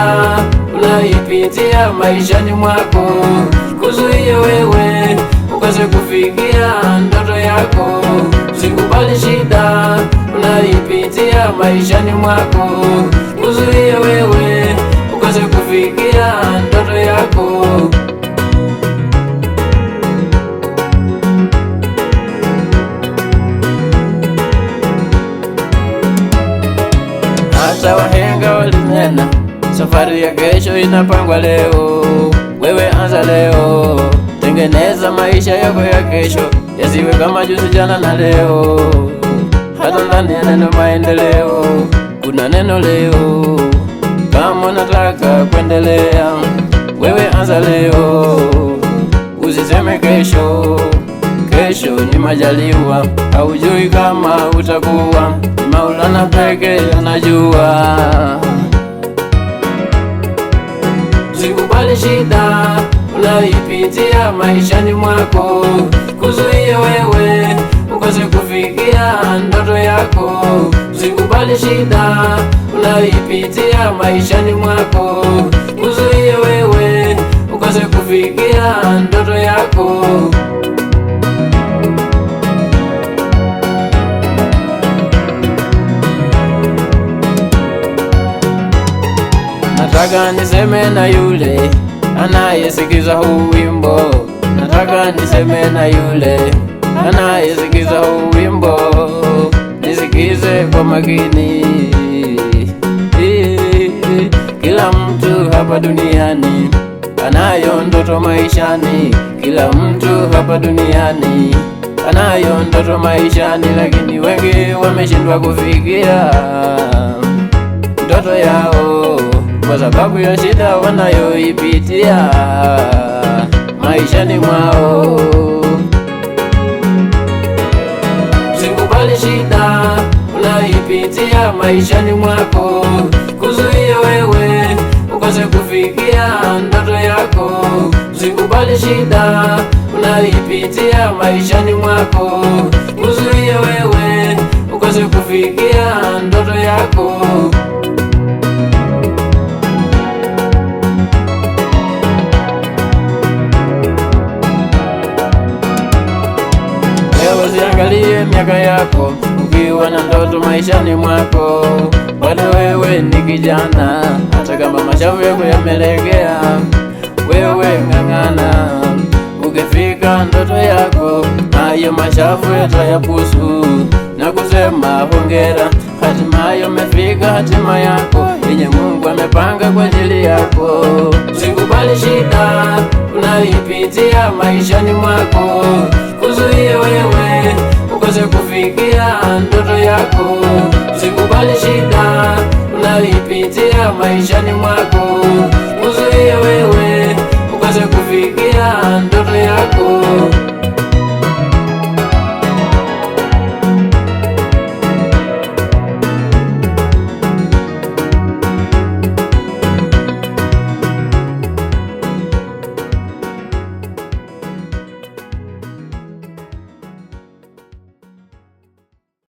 shida unaipitia maishani mwako, kuzuia wewe ukose kufikia ndoto yako. Usikubali shida unaipitia maishani mwako, kuzuia wewe ukose kufikia ndoto yako. Hata wahenga walinena, safari ya kesho inapangwa leo. Wewe anza leo, tengeneza maisha yako ya kesho, yasiwe kama juzi, jana na leo. Hata ndani ya neno maendeleo kuna neno leo. Kama unataka kuendelea, wewe anza leo, usiseme kesho. Kesho ni majaliwa, haujui kama utakuwa, ni Maulana peke anajua. Usikubali shida unaipitia maishani mwako, kuzuia wewe ukose kufikia ndoto yako. Usikubali shida unaipitia maishani mwako, kuzuia wewe ukose kufikia ndoto yako. Nataka niseme na yule anayesikiza huu wimbo, nataka niseme na yule anayesikiza huu wimbo, nisikize kwa makini. Kila mtu hapa duniani anayo ndoto maishani, kila mtu hapa duniani anayo ndoto maishani, lakini wengi wameshindwa kufikia ndoto yao kwa sababu ya shida wanayoipitia maishani mwao. Usikubali shida unaipitia maishani mwako, kuzuia wewe ukose kufikia ndoto yako. Usikubali shida unaipitia maishani mwako, kuzuia wewe ukose kufikia ndoto yako. Usiangalie miaka yako ukiwa na ndoto maishani mwako, bado wewe ni kijana. Hata kama mashavu yako yamelegea, wewe ng'ang'ana. Ukifika ndoto yako, hayo mashavu yatayapusu na kusema hongera. Hatimaye umefika hatima yako yenye Mungu amepanga kwa ajili yako. Usikubali shida unaipitia maishani mwako, kuzuia wewe ukose kufikia ndoto yako. Usikubali shida unaipitia maishani mwako, kuzuia wewe ukose kufikia ndoto yako.